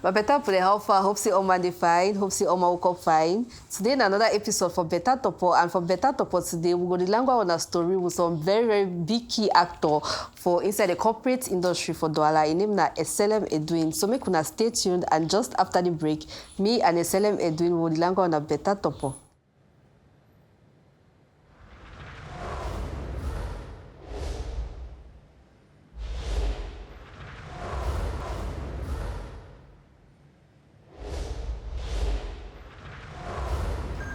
But Beta Torpoh, how far? Hope see all man fine. Hope see all man woke up fine. Today, another episode for Beta Torpoh, and for Beta Torpoh today, we're going to language on a story with some very, very big key actor for inside the corporate industry for Douala. His name is Eselem Edwin. So make una stay tuned, and just after the break, me and Eselem Edwin will language on a Beta Torpoh.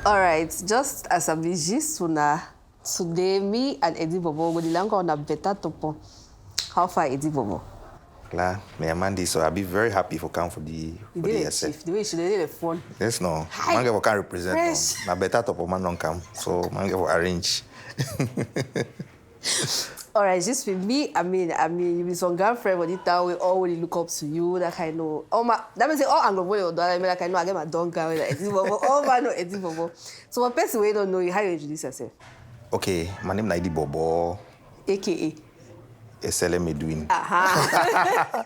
All right, just as a bijisuna, today me and Eddy Bobo will language on a Beta Torpoh. How far, Eddy Bobo? Claire, me and Mandy, so I'll be very happy for come for the chief. The way she did the phone. Yes, no. Man can represent. Na Beta Torpoh man don't come, so man can arrange. All right, just with me, I mean, you be some girlfriend when you tell we always look up to you, that kind of. That means all Anglo-boy, I mean, like I know I get my dog guy, like Eddy Bobo. All man know Eddy Bobo. So one person we don't know you, how you introduce yourself? Okay, my name is Eddy Bobo. AKA? Eselem Edwin. Aha.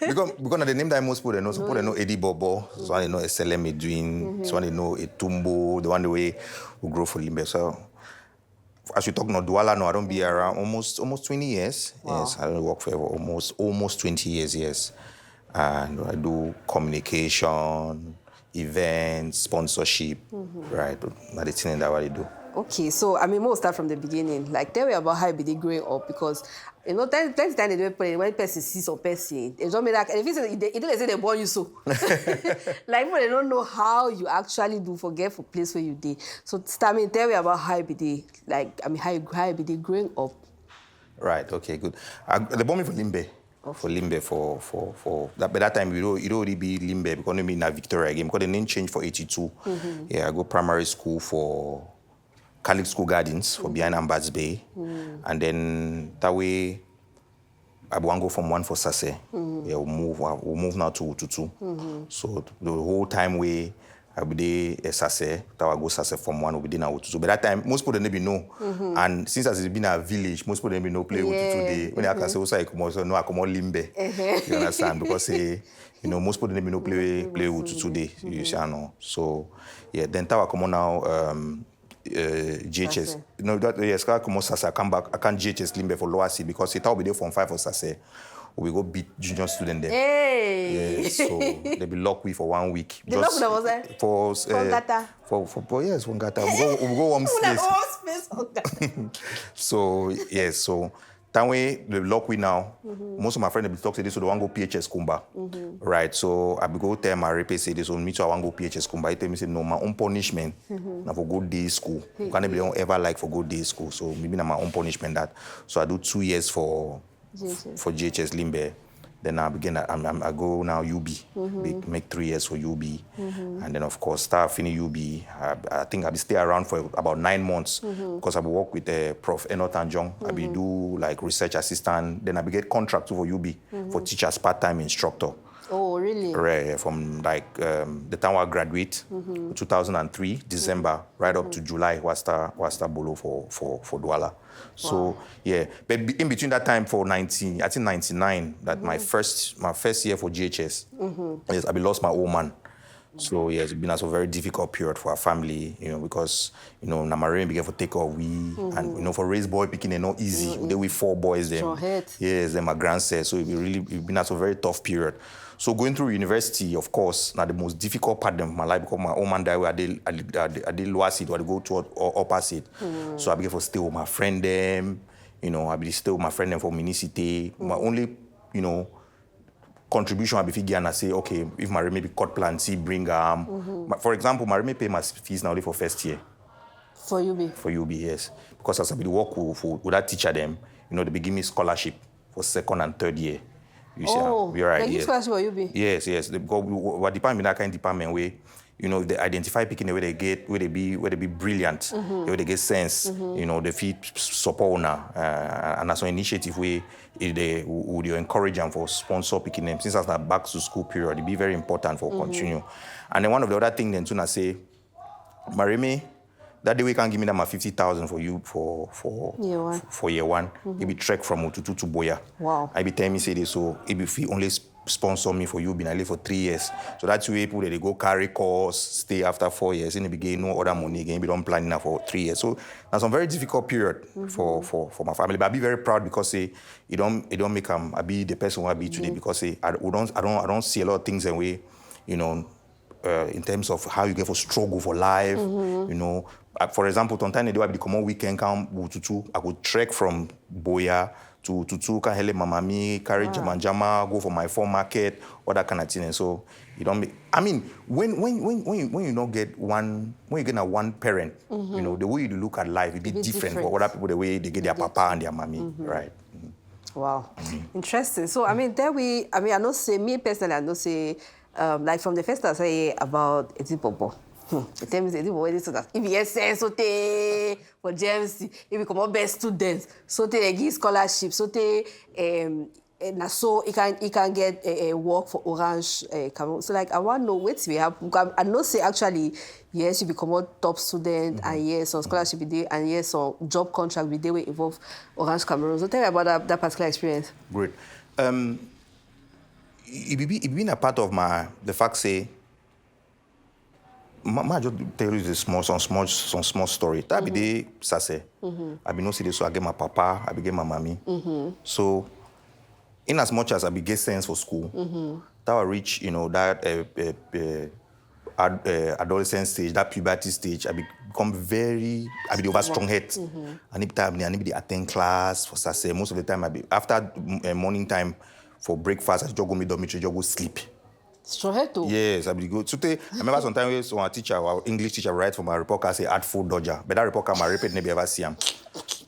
because of the name that most people they know, so people they know Eddy Bobo, so one they know Eselem Edwin, so one they know Etumbo, the one the way who grow for Limbe. So as you talk no Douala, no, I don't be around almost 20 years. Wow. Yes, I work for almost 20 years, yes. And I do communication, events, sponsorship, right? That's the thing that I do. Okay, so I mean, we'll start from the beginning. Like, tell me about how you be growing up, because you know, plenty time they do play when person sees some person. It don't mean like if it don't say they born you so. Like, they don't know how you actually do forget for place where you did. So, tell me about how you be like. I mean, how you be growing up. Right. Okay. Good. They born me for Limbe. Okay. For Limbe for that. By that time, you don't already be Limbe because I'm in a Victoria again because the name changed for 82. Yeah, I go primary school for Catholic School Gardens for behind Ambats Bay. And then that way, I want to go from one for Sase. Yeah, we'll move now to 2. So the whole time I be there Sase, that I go Sase from 1, we'll be there now 2. But that time, most people don't even know. And since it's been a village, most people don't even know play 2 day. When I can say, also, I come Limbe. You understand? Because, you know, most people don't even know play 2 day. You see, I know. So, yeah, then that I come on now, GHS. No, that yes, I come Sase. I come back. I can't GHS Limbe for lower C because it will be there from 5 for Sase. We go beat junior student there. Hey. Yeah, so they be locked with for 1 week. The lock was there? For Gata. For yes, for Gata. We go warm space. So yes, so that way the lock we now. Most of my friends they be talk say this, so they want go PHS Kumba. Right. So I be go tell my repair say this, so me too I want go PHS Kumba. He tell me say no, my own punishment. Now for go day school. You can't be ever like for go day school. So maybe na my own punishment that. So I do 2 years for GHS Limbe. Then I go now UB, make 3 years for UB. And then of course start finish UB. I think I be stay around for about 9 months because I be work with Prof. Eno Tanjong. I be do like research assistant. Then I be get contract for UB for teachers part-time instructor. Oh, really? Right, from like the time I graduate, 2003, December, right up to July, was the bolo for Douala. So, yeah, but in between that time for 99, that my first year for GHS, yes, I lost my old man. So, yes, it's been a very difficult period for our family, you know, because, you know, Cameroon began to take off and, you know, for raise boy picking, not easy. They with 4 boys, them. Yes, then my grandson. So, it's been a very tough period. So going through university, of course, now the most difficult part of my life because my old man died, I did lower seat, or I go to upper seat. So I began to stay with my friend them, you know, I be stay with my friend them for minicity. My only, you know, contribution I be figure and I say, okay, if my maybe cut plan, see, bring for example, my pay my fees now only for first year. For UB? For UB, yes. Because as I be work with that teacher them, you know, they be give me scholarship for 2nd and 3rd year. You see, you're right. Yes. Scholarship for UB? Yes. Because what department that kind of department where, you know, they identify picking the way they get, where they be brilliant, where they get sense, you know, they feel support now, and that's an initiative where they would encourage them for sponsor picking them. Since that's that back to school period, it be very important for continue. And then one of the other things then too, I say, Marime, that day we can give me that my 50,000 for you for year one. It be trek from Otutu to Boya. Wow. I be telling me say this, so it be fee only sponsor me for you, been I live for 3 years. So that's where people they go carry course, stay after 4 years, in the beginning, no other money again, we don't plan enough for 3 years. So that's a very difficult period for my family. But I be very proud because say it don't make I be the person who I be today because say I don't see a lot of things in way, you know, in terms of how you get for struggle for life, you know. For example, Tontane do I be come on weekend come Tutu, I could trek from Boya to Tutu, can help my mommy, carry jama, go for my farm market, all that kind of thing. And so you don't make. I mean, when you don't get one, when you get a one parent, you know, the way you look at life, it be different for other people. The way they get their papa and their mommy, right? Wow, interesting. So I mean, I know say me personally, I know say like from the first I say about Eddy Bobo. The term is Eddy Bobo. So that if you say so for James, if you come out best students, so they give scholarship, so they so he can get a work for Orange Cameroon. So like I want to know what we have. I know say actually yes you become a top student and yes on scholarship with day and yes on job contract with day will involve Orange Cameroon. So tell me about that particular experience. Great. It been a part of the fact say. I just tell you some small story. That be the sase. I be no see this, so I get my papa, I be get my mommy. So, in as much as I be get sense for school, that I reach, you know, that adolescent stage, that puberty stage, I become I be the over strong head. I need to attend class for sase. Most of the time, I be after morning time for breakfast, I just go me dormitory, just go sleep. Strong head too? Yes, I be good. So I remember sometimes when our English teacher write for my report card say artful dodger. But that report card, my repeat never ever see him.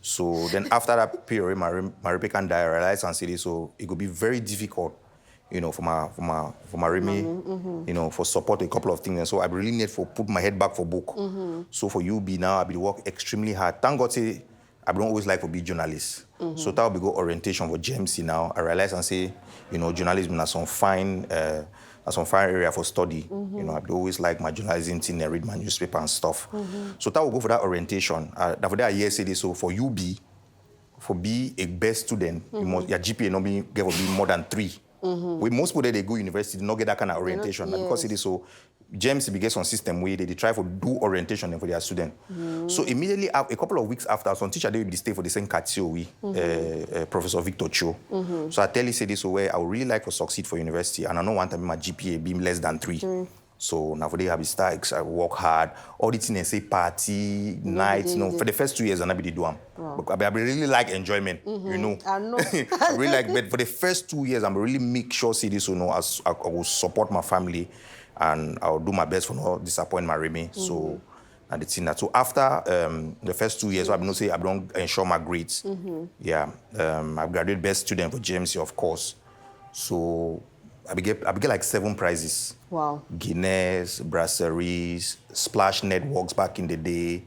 So then after that period, my report can die, I realize and see this. So it could be very difficult, you know, for my Remy, you know, for support a couple of things. And so I really need for put my head back for book. So for you be now, I be work extremely hard. Thank God say I don't always like to be journalist. So that will be go orientation for GMC now. I realize and say, you know, journalism has some fine area for study. You know, I always like my journalism thing and read my newspaper and stuff. So that will go for that orientation. For that year say this, so for you be a best student, you must your GPA not be more than 3. With most people they go university, they not get that kind of orientation. Because it is so James be get some system where they try to do orientation for their student. So immediately a couple of weeks after, some teacher they will stay for the same catio Professor Victor Cho. So I tell you say this where I would really like to succeed for university and I don't want to be my GPA being less than 3. So now for they have stacks, I work hard, all the things say party, nights, you know, for the first 2 years and I be do them. But I really like enjoyment, you know. I know. I really like, but for the first 2 years, I'm really make sure see this, you know, I will support my family and I'll do my best for not disappoint my Remy. So and the thing that so after the first 2 years, I don't ensure my grades. I've graduated best student for GMC, of course. So I get like 7 prizes. Wow. Guinness, brasseries, Splash Networks back in the day.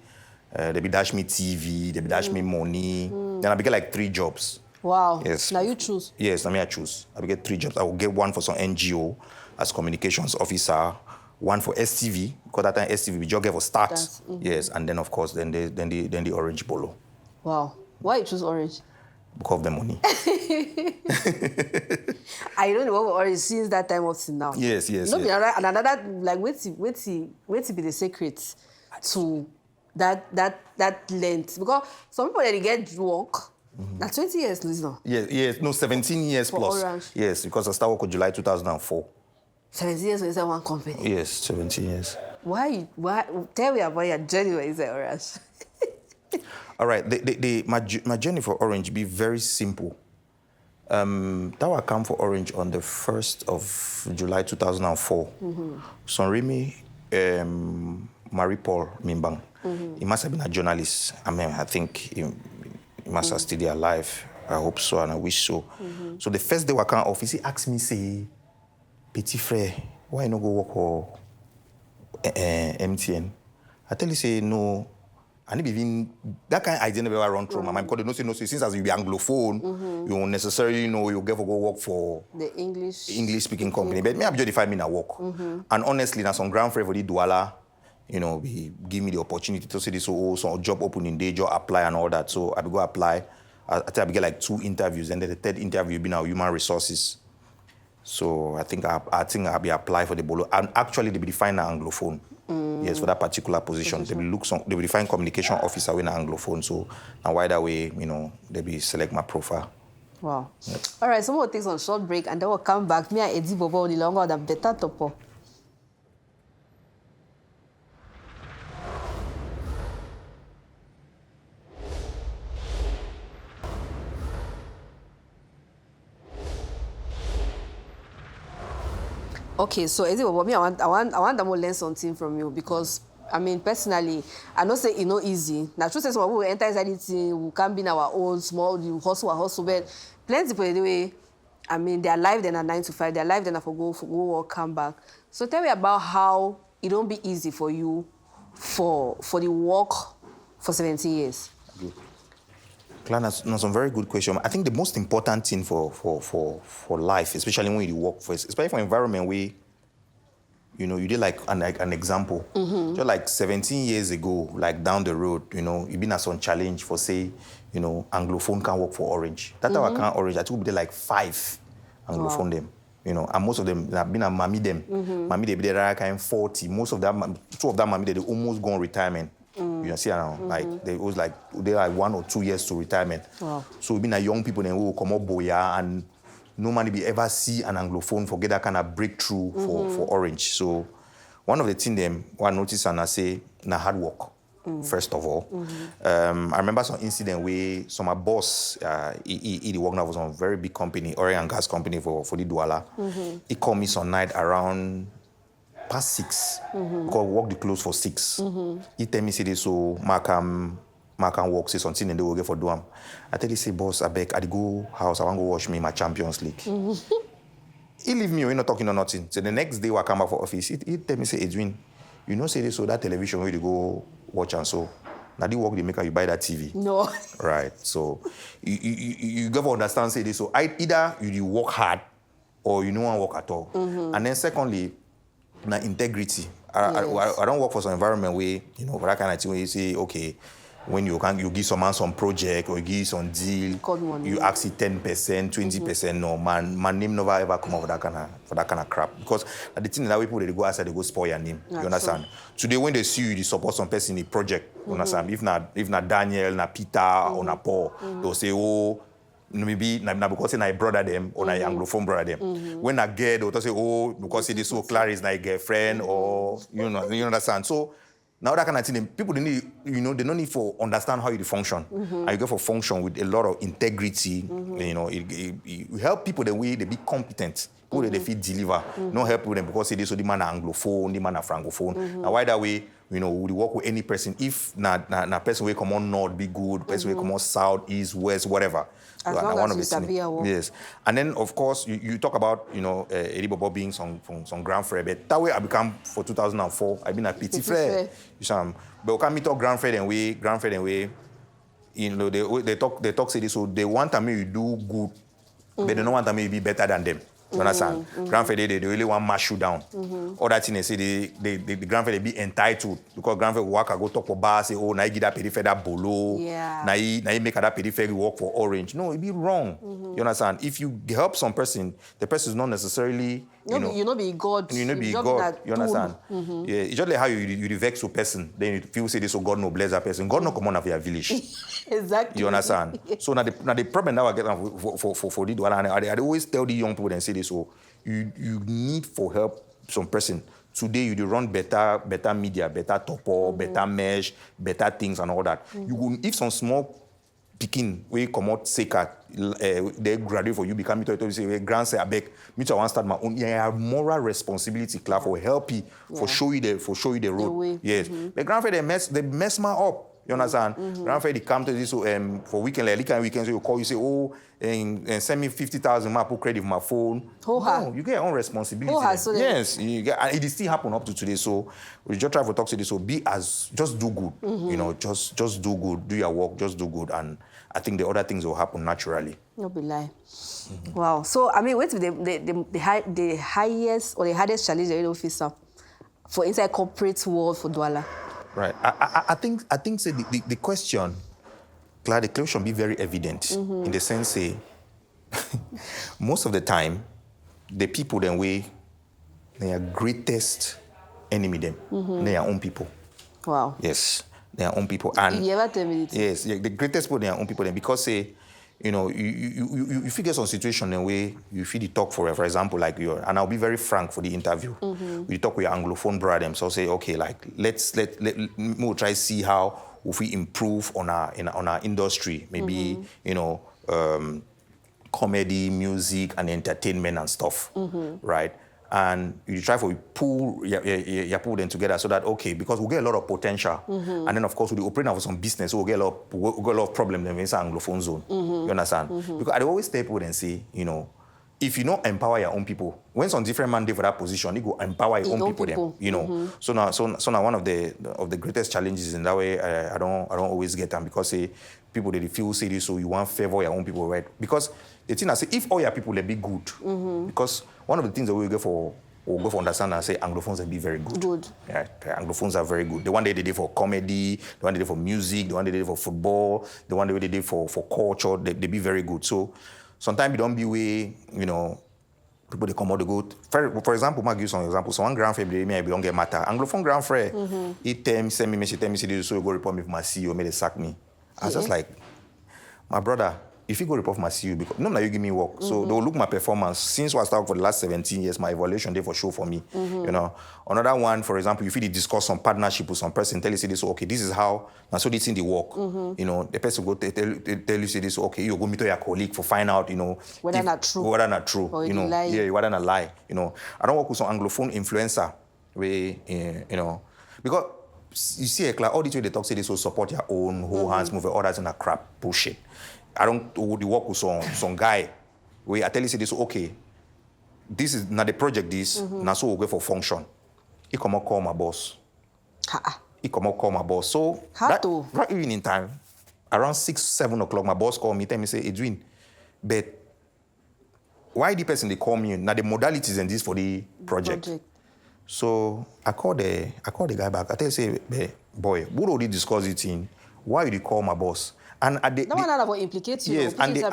They be dash me TV, they be dash me money. Then I get like 3 jobs. Wow. Yes. Now you choose. Yes, now I choose. I get 3 jobs. I will get one for some NGO as communications officer, one for STV, because that time STV we just get for start. Yes, and then of course then the Orange Bolo. Wow. Why you choose Orange? Because of the money. I don't know what Orange since that time up to now. Yes. Another like wait to be the secret to that length, because some people they get drunk. Now 20 years, listen. Yes, no, 17 years for plus. Orange. Yes, because I started working July 2004. 17 years inside one company. Yes, 17 years. Why? Tell me about your journey when inside Orange. All right, my journey for Orange be very simple. That I come for Orange on the 1st of July 2004. So Remy, Marie Paul Mimbang, he must have been a journalist. I mean, I think he must have still alive. I hope so and I wish so. So the first day I come office, he asked me, say, Petit frère, why you not go work for MTN? I tell you, say, no. And even that kind of idea never run through my mind because they don't say, since as you be Anglophone, you don't necessarily know you get to go work for the English speaking company. But me, I just 5 minutes work. And honestly, now some grand friend for the Douala, you know, he give me the opportunity to say this, some job opening day, job apply and all that. So I go apply. I think I get like 2 interviews, and then the 3rd interview be now human resources. So I think I'll be apply for the Bolo. And actually, they be define an Anglophone. Yes, for that particular position. They will define communication officer with an Anglophone. So and why that way, they be select my profile. Wow. Yep. All right, so we'll take some short break and then we'll come back. Me and Eddy Bobo the longer than Beta Torpoh. Okay, so Eddy Bobo, me, I want them to learn something from you because personally, I know say it's not easy. Now, true say some people will enter inside the thing, we can be in our own small, hustle, but plenty people anyway. Their life then are 9 to 5. Their life then are for go work, come back. So tell me about how it don't be easy for you for the work for 17 years. Good. Clan, that's some very good question. I think the most important thing for life, especially when you work especially for environment where you did like an example. Just like 17 years ago, like down the road, you've been at some challenge for say, Anglophone can work for Orange. That time I can't Orange. I think we did like 5 Anglophone them. And most of them have been a Mami them. Mami they be there kind 40. Most of them, 2 of them Mami they almost gone retirement. You see now, like they was like they like 1 or 2 years to retirement. Wow. So we've been a young people then who will come up boya and no man be ever see an Anglophone forget that kind of breakthrough for Orange. So one of the things them I notice and I say na hard work. First of all, I remember some incident where my boss, he worked now for some very big company, oil and gas company for the Douala. He called me some night around past 6. Because we work the close for 6. He tell me say this so Mark can work say something and they will get for Duam. I tell him say boss I beg I go house I want to go watch me my Champions League. He leave me, we're not talking or nothing. So the next day I come back for office, he tell me say Edwin, say this so that television where you go watch and so. Now the work they make you buy that TV. No. Right. So you got to understand say this. So either you work hard or you don't want to work at all. And then secondly, na integrity. I don't work for some environment where, for that kind of thing where you say, okay, when you give someone some project or you give some deal, you ask it 10%, 20%. No, my name never ever come up for that kind of crap. Because the thing that people they go outside, they go spoil your name. You understand? Today when they see you, they support some person in a project. You understand? If not Daniel, na Peter, or na Paul, they'll say, oh, maybe because na brother them or na Anglophone brother them. When I get, they'll say, oh, because it is so Clarisse na girlfriend or you understand. So now that kind of thing, people they need, they don't need for understand how you function. And you go for function with a lot of integrity. It help people the way they be competent. People they feel deliver. Not help them because they so the man are Anglophone, the man are Francophone. And why that way, we work with any person. If na person will come on north, be good. Person will come on south, east, west, whatever. As long as you sabi your work. Yes. And then, of course, you talk about, Eddy Bobo being some grand frère. But that way I become, for 2004, I've been a petit frère. But we can meet up grand frère and way, they talk say this, so they want me to do good, but they don't want me to be better than them. You understand? Grandfather, they really want to mash you down. All that thing they say, the grandfather be entitled because grandfather work, go talk for bar, say, oh, now you get that periphery that Bolo, now you make that periphery work for Orange. No, it be wrong. You understand? If you help some person, the person is not necessarily, you not be God. You not be God. You understand? Yeah, it's just like how you vex a person, then you feel say this, so God no bless that person. God no come on of your village. Exactly. You understand? So now the problem now I get for the I always tell the young people and say this, so you need for help some person. Today you run better media, better Torpoh, better mesh, better things and all that. You will, if some small picking where you come out sicker, they graduate for you become to say grand say abeg me too I want start my own. Yeah, I have moral responsibility, Claire, for help you, for show you the road. Yes. The grandfather they mess me up. You understand? Grandfather they come to this for weekend, like weekends, so you call you say, oh, and send me 50,000, I put credit for my phone. No, you get your own responsibility. Yes, you get, and it still happen up to today. So we just try to talk to this. So just do good. Just do good. Do your work. Just do good, and I think the other things will happen naturally. No be lie. Wow. So what's the highest or the hardest challenge that you face up for inside corporate world for Douala? Right. I think say the question, Claire, the question be very evident in the sense say most of the time the people then way their greatest enemy them. Their own people. Wow. Yes, their own people. And you ever tell me it? Yes, the greatest people their own people then because say, you figure some situation in a way you feel the talk for example, like and I'll be very frank for the interview. You talk with your Anglophone brother, so say, okay, like let's we'll try see how if we improve on our industry, maybe comedy, music, and entertainment and stuff, right? And you try to pull them together so that, okay, because we'll get a lot of potential. And then, of course, we'll operate for some business, so we'll get a lot of problems in the Anglophone zone. You understand? Because I always tell people and say, if you don't empower your own people, when some different mandate for that position, you go empower your own people. Them, So now one of the greatest challenges in that way, I don't always get them because people they feel say this, so you want favor your own people, right? Because the thing I say, if all your people they be good, because one of the things that we go for understand and say Anglophones will be very good. Yeah, Anglophones are very good. The one they did for comedy, the one they did for music, the one they did for football, the one they did for culture, they be very good. So sometimes you don't be way, people they come out to go. For example, I give you some examples. So one grand frère, maybe don't get matter. Anglophone grand frère, he tell me, send me message, tell me, so you go report me for my CEO, may they sack me. I was just like, my brother, if you go report for my CEO, because no, you give me work. So they'll look my performance. Since I started for the last 17 years, my evaluation day for sure for me. Another one, for example, if you discuss some partnership with some person, tell you say this, okay, this is how, and so this in the work. The person go tell you say this, okay, you go meet your colleague for find out, whether not true. Whether not true. Or whether not lie. I don't work with some Anglophone influencer where, because you see, like, all the way they talk say this will support your own whole hands move, all that's in a crap bullshit. I don't work with some guy where I tell you say this, okay, this is not the project this, now so we'll go for function. He come out call my boss. He come out call my boss. So right evening time, around 6, 7 o'clock, my boss called me, tell me say, Edwin, but why the person they call me? Now the modalities and this for the project. So I call the guy back. I tell you say, boy, we already discuss it in. Why you call my boss? And that one will implicate you. Yes, and the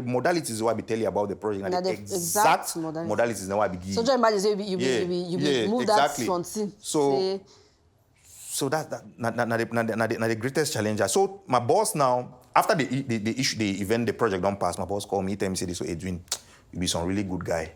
modalities is what I tell you about the project. And the exact modalities is what I give. So just imagine you move exactly. That front. So that's the greatest challenge. So my boss now, after the issue, the event, the project don't pass, my boss called me, tell me, say this, so Edwin, you be some really good guy.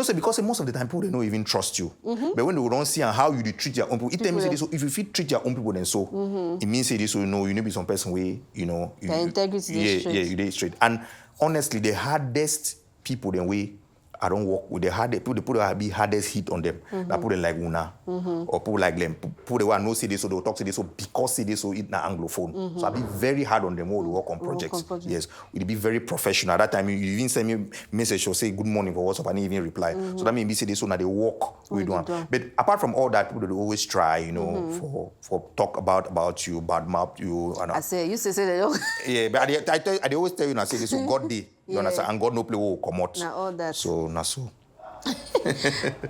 Say because most of the time people they don't even trust you. But when they don't see how you treat your own people, it tell me say this, so if you treat your own people then so, it means say this, so you need to be some person where the integrity is straight. Yeah, you did straight. And honestly, the hardest people then we I don't work with the hardest people. They put the hardest hit on them. That people like Una or people like them. People they want no say this, so they'll talk to this, so because say this, so it's not Anglophone. So I be very hard on them when we work on projects. Yes, we'll be very professional. At that time, you even send me a message or say good morning for WhatsApp, and I didn't even reply. So that means we say this, so now they work with one. But apart from all that, people they always try, for talk about you, badmouth you. I say, you say they don't. Yeah, but I always tell you, I say this, so God day. You understand? And God no play will come out. Now all that. So now so.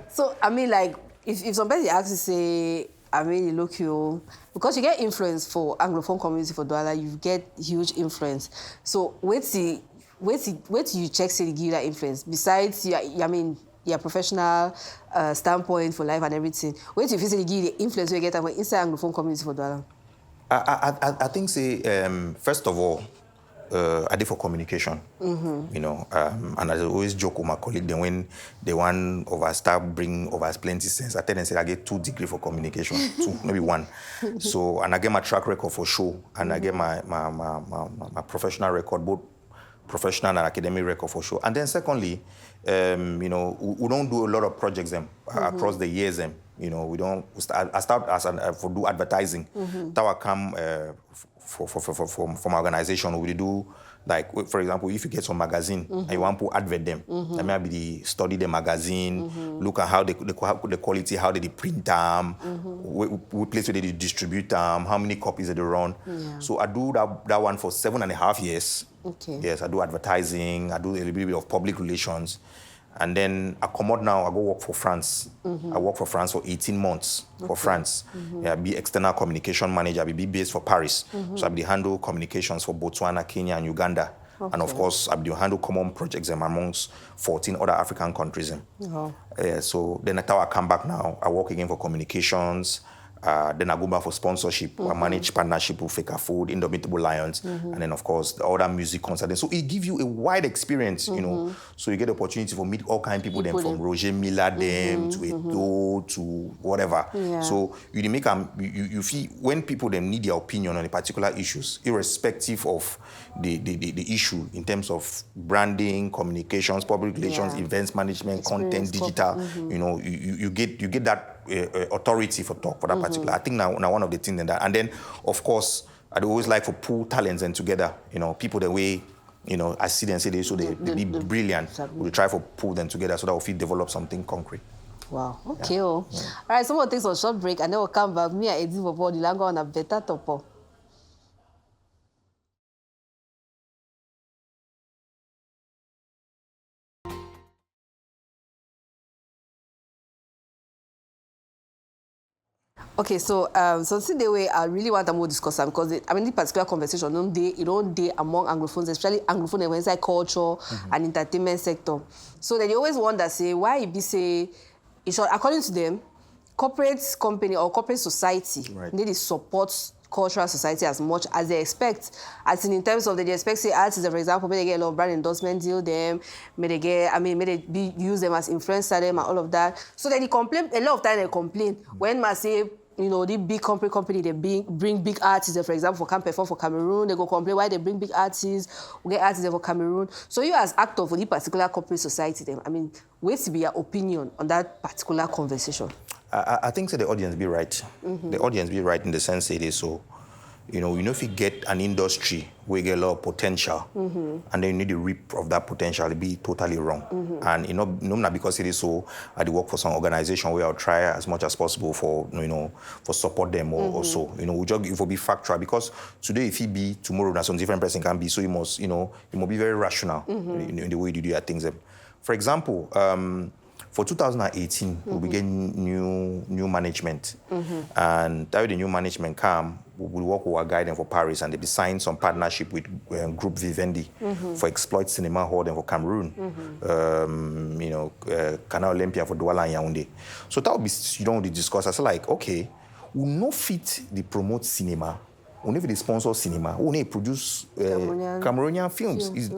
So I mean, like, if somebody asks you, say, I mean, you look you because you get influence for Anglophone community for Douala, you get huge influence. So wait till you check say they give you that influence. Besides your professional standpoint for life and everything. Wait till you see they give you the influence you get inside Anglophone community for Douala. I think say first of all. I did for communication, and I always joke with my colleague. Then when they want bring over plenty sense, I tell them say I get 2 degrees for communication, 2 maybe 1. So and I get my track record for show, and I get my professional record, both professional and academic record for show. And then secondly, we don't do a lot of projects across the years. We don't. I start for do advertising. That will come. For my organization, we do like, for example, if you get some magazine and you want to advert them, then maybe study the magazine, look at how the quality, how they print them, what place where they distribute them, how many copies they run. Yeah. So I do that one for 7.5 years. Okay. Yes, I do advertising, I do a little bit of public relations. And then I come out now, I go work for France. I work for France for 18 months for France. Yeah, I be external communication manager, I be based for Paris. So I be handle communications for Botswana, Kenya, and Uganda. And of course, I do handle common projects amongst 14 other African countries. So then I come back now. I work again for communications. Then I go back for sponsorship. I manage partnership with Feka Food, Indomitable Lions, and then of course the other music concerts. So it gives you a wide experience, you know. So you get the opportunity to meet all kind of people, them from Roger Miller, them to Edo to whatever. So you make you feel when people them need their opinion on a particular issues, irrespective of the issue in terms of branding, communications, public relations, events management, content, digital. You know, you get that. Authority for talk for that particular. I think now one of the things in that. And then, of course, I'd always like for pull talents and together, you know, people the way, you know, I see them say they be brilliant. We'll try for pull them together so that we develop something concrete. Wow. Okay. All right. Some more things on short break, and then we'll come back. Me and Eddy Bobo, the language on a Beta Torpoh. Okay, so see the way I really want to more discuss them because this particular conversation don't day among Anglophones, especially Anglophone inside culture and entertainment sector. So then you always wonder, say, why it be say, in short, according to them, corporate company or corporate society need to support cultural society as much as they expect. As in terms of they expect, say, artists, for example, may they get a lot of brand endorsement deal them, may they use them as influencer them and all of that. So then they complain, a lot of time they complain when I say, you know, the big company, they bring big artists, for example, for Camp perform for Cameroon, they go complain why they bring big artists, we get artists for Cameroon. So you as actor for the particular corporate society, them, wait to be your opinion on that particular conversation. I think so the audience be right. The audience be right in the sense it is so, you know, if you get an industry where you get a lot of potential and then you need to reap of that potential, it'll be totally wrong. And not because it is so, I work for some organization where I'll try as much as possible for, you know, for support them or so. You know, we just it will be factual because today if he be, tomorrow that some different person can be, so you must be very rational in the way you do your things. For example, for 2018, we begin new management. And that way the new management come, we work with our guidance for Paris and they be signed some partnership with Group Vivendi for Exploit Cinema Hall and for Cameroon. Canal Olympia for Douala and Yaoundé. So that would be, discuss. I said like, okay, we no fit the promote cinema. We never the sponsor cinema. We never produce Cameroonian films. It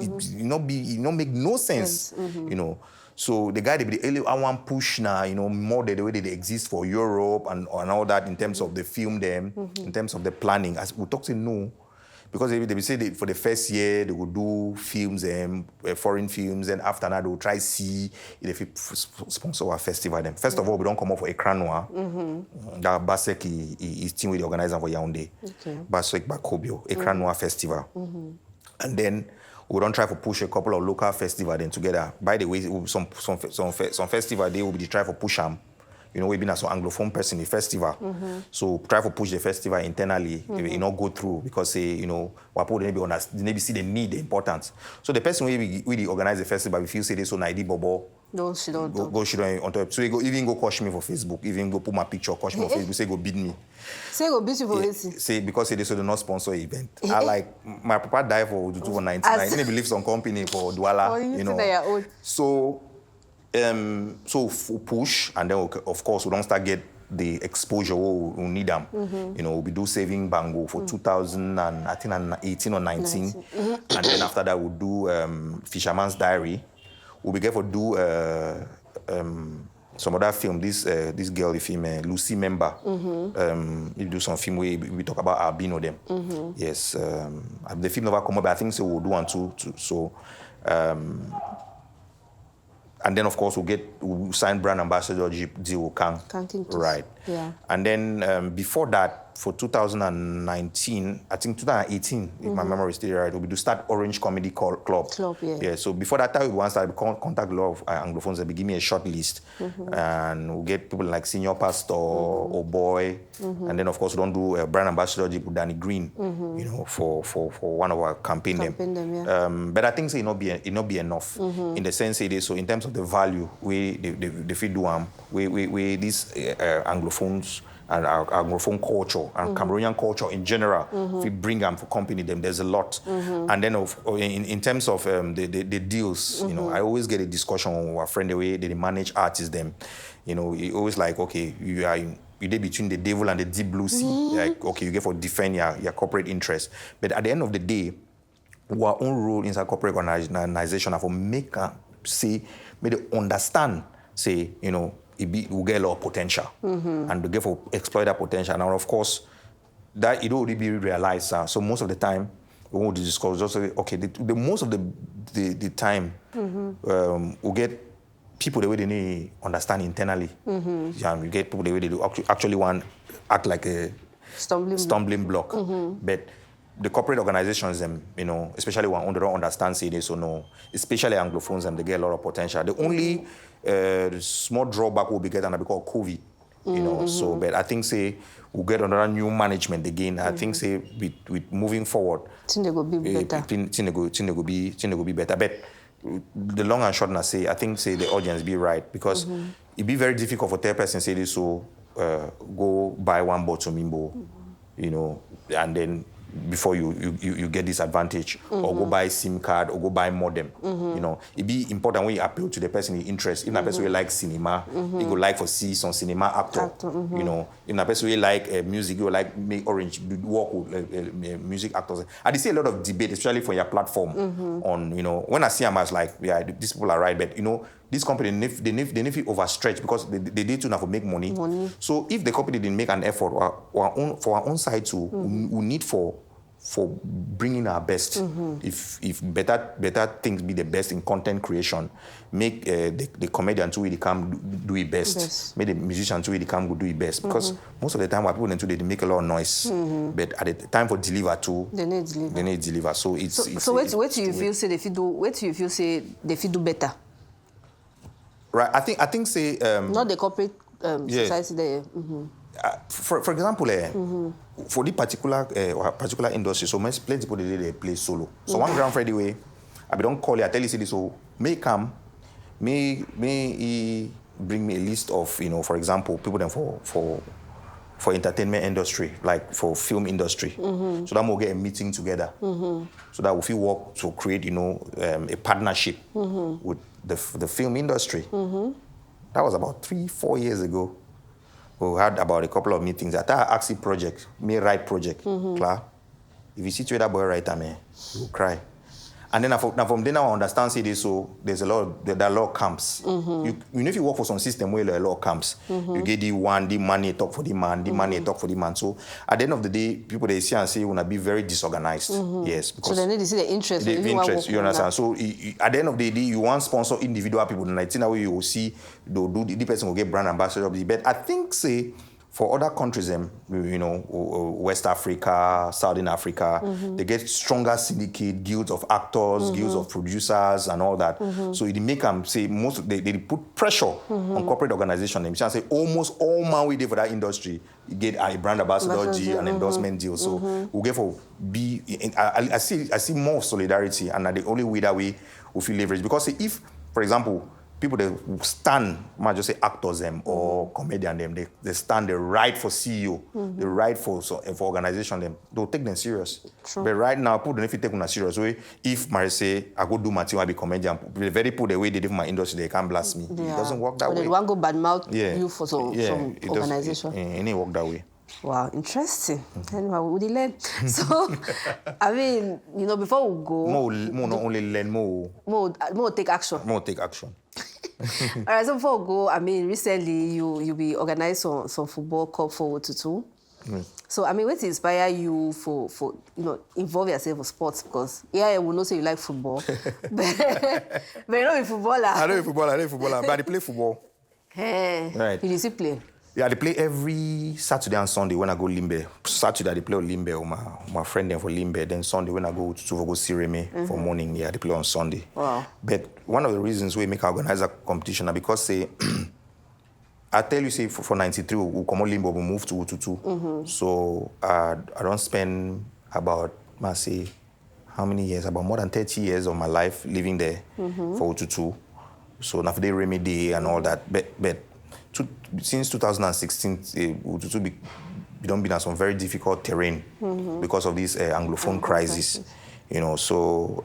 make no sense, you know. So the guy, I want push now, you know, more the way they exist for Europe and all that in terms of the film them, in terms of the planning. As we talk to no, because they say that for the first year they will do films foreign films, and after that they will try see if they sponsor a festival. Then first of all, we don't come up for Ekran Noir. That Basek is team with the organizer for Yaoundé. Basek Bakobio, Ekran Noir Festival, and then we don't try to push a couple of local festivals then together. By the way, some festival they will be try to push them. You know, we've been as an Anglophone person in the festival. So try to push the festival internally, you know, go through because you know, Wapo maybe see the need, the importance. So the person we organize the festival, we feel say this on Eddy Bobo. No, she don't. Go she don't on top. So even go coach me for Facebook, even go put my picture, coach me for Facebook, say go bid me. Say go bid you for this. Say because they do not sponsor event. I like my papa died for 299. I didn't believe some company for Douala, you know. So push, and then of course we don't start get the exposure we need them. You know, we do saving bango for 2018 or 19, and then after that we'll do Fisherman's Diary. We'll be careful do some other film. This girl, the female Lucy member. We do some film where we talk about albino them. Yes, the film never come up, but I think so we'll do one too. So. And then, of course, we'll sign brand ambassador deal with Kang. Right. Yeah. And then before that, for 2019, I think 2018, if my memory is still right, we do start Orange Comedy Club. Yeah. So before that time, we want to start contact a lot of Anglophones. They give me a short list, and we'll get people like Senior Pastor or Boy, and then of course we don't do a brand ambassador with Danny Green, you know, for one of our campaign them. But I think so it not be enough in the sense it is so in terms of the value we they feed do we these Anglophones and our Anglophone culture and Cameroonian culture in general. If we bring them for company, them there's a lot. And then in terms of the deals, you know, I always get a discussion with a friend the way they manage artists. Them, you know, you always like, okay, you did between the devil and the deep blue sea. Like, okay, you get for defend your corporate interest. But at the end of the day, our own role inside corporate organization are for make they understand, say, you know, we get a lot of potential and to get for exploit that potential. And of course, that it already be realized. So most of the time, we want to discuss just say, okay, the most of the time, we get people the way they need understand internally. Yeah, you get people the way they do actually want act like a stumbling block. But the corporate organizations, them, you know, especially when they don't understand say this or no, especially Anglophones, them, they get a lot of potential. The only small drawback will be getting because of COVID, you know. So, but I think say we'll get another new management again. I think say with moving forward, Tinz go be better. Tinz go be better. But the long and short, I think say the audience be right because it'd be very difficult for third person say this so go buy one bottle Mimbo, you know, and then before you get this advantage or go buy SIM card or go buy modem. You know, it'd be important when you appeal to the person in interest. If that person will like cinema, you go like for see some cinema actor. You know, if that person will like music, you will like make Orange work with music actors. I did see a lot of debate, especially for your platform on, you know, when I see them, I was like, yeah, these people are right, but you know, this company, they need to overstretch because they need to now for make money. So if the company didn't make an effort for our own side too, we need for bringing our best. If better things be the best in content creation, make the comedian too they come do it best. Make the musician too they come do it best. Because most of the time, what people do they make a lot of noise, but at the time for deliver too, they need deliver. So it's so what do you feel say they do? What do you feel say they do better? Right, I think say not the corporate society there. For example, for the particular industry, so plenty people they play solo. So one Grand Friday way, I don't call you, I tell you this, so may he bring me a list of, you know, for example, people then for entertainment industry, like for film industry. So that we'll get a meeting together. So that if we work to create, you know, a partnership with the film industry. That was about 3-4 years ago. We had about a couple of meetings. At our Axie project, me write project, Clark. If you situate that boy right, man, you will cry. And then from then I understand say this, so there are a lot of camps. You know, if you work for some system where there are a lot of camps, you get the money talk for the man, the money talk for the man. So at the end of the day, people they see and say you wanna be very disorganized. Yes, because so they need to see the interest. The interest, you understand? So at the end of the day, you want sponsor individual people. And I think that way you will see the person will get brand ambassador. But I think say for other countries, you know, West Africa, Southern Africa, they get stronger syndicate, guilds of actors, guilds of producers, and all that. So it make them say they put pressure on corporate organizations. They say almost all man we did for that industry, you get a brand ambassador deal, an endorsement deal. So we get for I see more solidarity, and the only way that we feel leverage. Because if, for example, people that stand, might just say actors or comedian they stand the right for CEO, the right for organization them. They'll take them serious. True. But right now, people don't if you take them serious way. If I say I go do my thing, I be comedian, the very poor the way they do my industry, they can't blast me. Yeah. It doesn't work that way. They want go badmouth you for some organization. It ain't work that way. Wow, interesting. Anyway, we would learn. So, I mean, you know, before we go... More not only learn, more take action. More take action. All right, so before we go, I mean, recently you be organized some football cup for Tutu. So, I mean, what inspire you for you know, involve yourself in sports? Because I will not say you like football. But you're not a footballer. I know a footballer, but I play football. Hey, right. You discipline. Yeah, they play every Saturday and Sunday when I go Limbe. Saturday, they play on Limbe with my friend there for Limbe. Then Sunday, when I go to go Sireme for morning, they play on Sunday. Wow. But one of the reasons we make organize a competition is because, say, I tell you, say, for 93, we come on Limbe, we move to Ututu. So I don't spend about, I say, how many years? About more than 30 years of my life living there for Ututu. So now they remedy and all that. But since 2016, we don't been on some very difficult terrain because of this Anglophone crisis. You know, so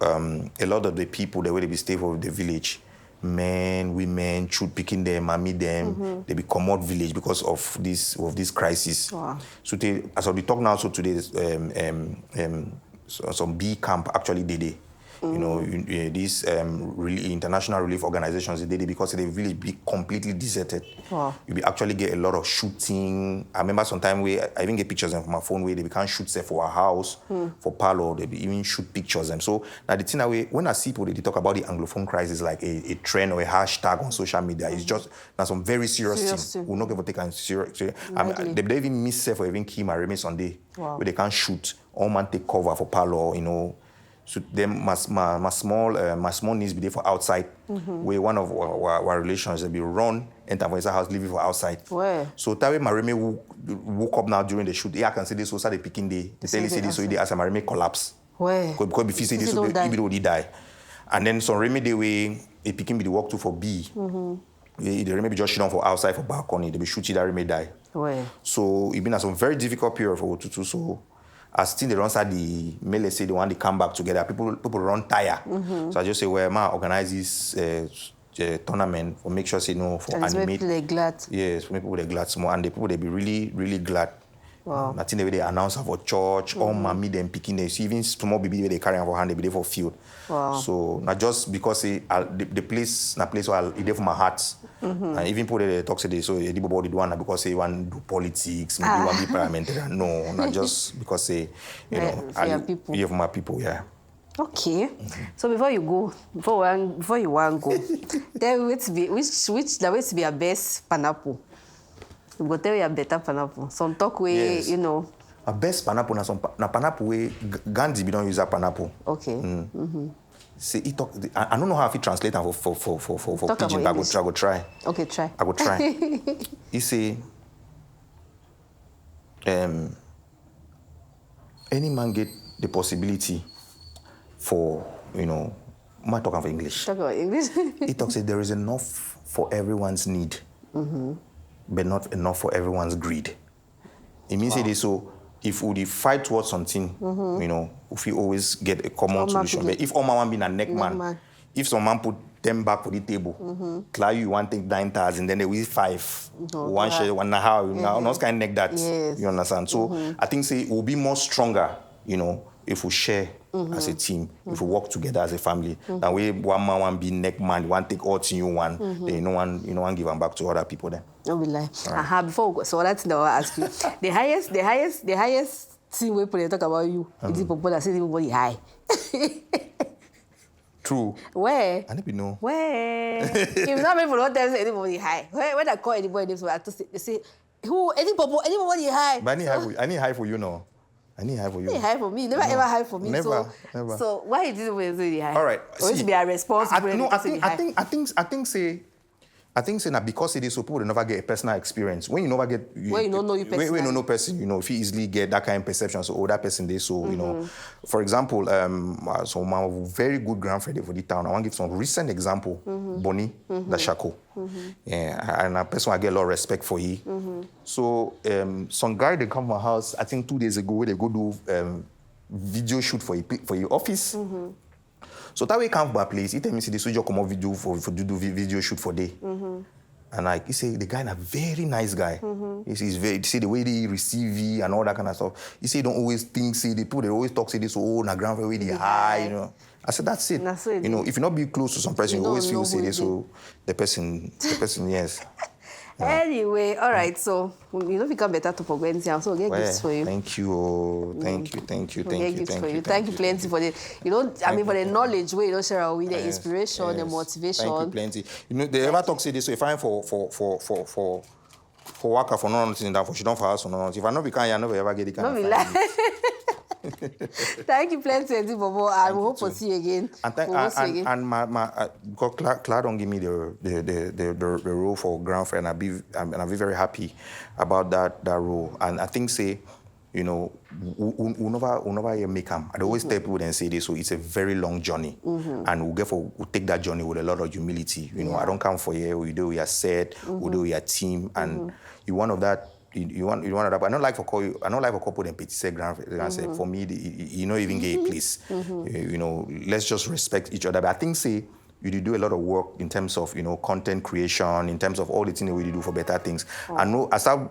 a lot of the people, the way they be stay for the village, men, women, shoot picking them, mommy them, they be come out village because of this crisis. Wow. So as we talk now, so today, some B camp actually did it. You know, these international relief organizations, they did it because the village be completely deserted. Wow. You be actually get a lot of shooting. I remember sometime I even get pictures from my phone where they can't shoot say for our house, for parlor, they be even shoot pictures them. So now the thing that when I see people, they talk about the Anglophone crisis like a trend or a hashtag on social media, it's just now some very serious thing. We're not going to take it serious. They even miss for even key my remix Sunday where they can't shoot. All man take cover for parlor, you know. So then my small niece be there for outside. Where one of our relations they be run enter for inside house, leave it for outside. Where? So that way Marime woke up now during the shoot. Yeah, I can say this. So start the picking day. They tell you say this. So they ask Marime collapse. Where? Because if you say this, so he already die. And then some Reme the way a picking be the walk to for B. The Reme be just shoot on for outside for balcony. They be shooting that Reme die. Where? So it been a some very difficult period for Otutu. So as still they run start the Mele say they want to come back together. People run tire. So I just say, well, ma organize this tournament for make sure say no for and animate. People they glad. Yes, for make people they glad small and the people they be really, really glad. Wow. Nothing the way they announce for church, all mommy them picking them. So even small baby they carry on for hand, they be there for field. Wow. So not just because the place, na place where it there for my heart. And even people they talk today, so Eddy Bobo did one because they want to do politics, maybe want to be parliamentarian. No, not just because they, for your people. Yeah, for my people, yeah. Okay. So before you go, before you want to go, then which the way to be your best pineapple. You go tell your better pineapple. Some talk way, Yes. you know. A best pineapple na pineapple way Gandhi be don't use a pineapple. Okay. Say he talk. I don't know how to translate that for pidgin, but I go try. Okay, try. I go try. He say, any man get the possibility for, I'm not talking for English. Talk about English. He talks say there is enough for everyone's need, but not enough for everyone's greed. It means it is so. If we fight towards something, if we always get a common solution. But if all man be a neck man, if some man put them back on the table, Claire, you want to take 9,000, then they will 5. One share, 1.5. Now, not kind of neck that. Yes. You understand? So I think say it will be more stronger, if we share as a team, if we work together as a family. That way, one man want be neck man, one take all thing you want, then no one give them back to other people then. No be lie. Before we go, so that's the I will ask you. The highest thing we put talk about you. It's people that say everybody high. True. Where? I don't know. Where? If not people don't tell anybody high. When I call anybody names, they say, who? Anybody high? But I need high for you now. I need high for you. You high for me. Never ever high for me. Never. So why is this way so high? All right. Or to be a responsible. I think now because it is so people they never get a personal experience. When you never get when you don't know you personally. When you don't know person, if you easily get that kind of perception. So that person they so for example, so my very good grandfather for the town. I want to give some recent example. Bonnie, the Shako. Yeah, and a person I get a lot of respect for he. So some guy they come to my house. I think 2 days ago where they go do video shoot for your office. So that way come by place. He tell me say this just come out video for do video shoot for day. And he say the guy a very nice guy. He's very see the way they receive and all that kind of stuff. He say don't always think say the people they always talk say this na grandfather way they high, I said that's it. If you not be close to some person, you always feel say this so the person yes. Anyway, all right. So become Beta Torpoh, so get gifts for you. Thank you. Thank you plenty for the for the knowledge where you share with the inspiration, the motivation. Thank you plenty. They ever talk say this so if I'm for worker for nothing that for she don't for us for nothing. If I know we can, I never ever get the kind of lie. Thank you plenty, Eddy Bobo. I hope to see you again. And my because Claire don't give me the role for grandfather, and I be very happy about that role. And I think say you know, we never make them. I always tell people and say this, so it's a very long journey. And we'll take that journey with a lot of humility. You know, I don't come for here, we do your set, we do your team, and you one of that. You want that, but I don't like for couple and petit say grand. For me, you know, even gay, please. You know, let's just respect each other. But I think say you do a lot of work in terms of, you know, content creation, in terms of all the things that we do for better things. I know I start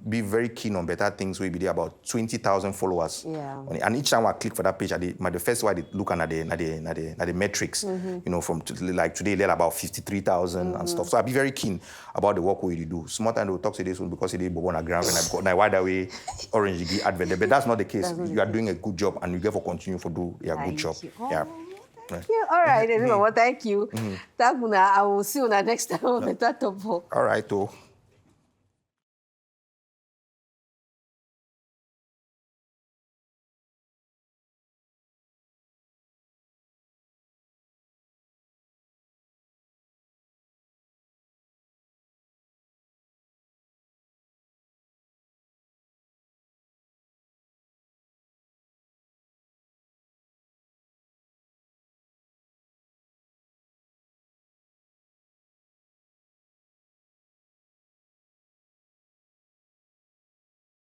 be very keen on better things. We be there about 20,000 followers. Yeah. And each time I click for that page, the first one I look at the metrics. You know, from like today, they're about 53,000 and stuff. So I be very keen about the work we do. Small time they will talk to this one because they Bobo on ground and I got now wide away orange advert. But that's not the case. You are doing a good job and you get for continue to do your good job. Yeah. Thank you. All right, well, thank you. I will see you next time on Beta Torpoh. All right, though.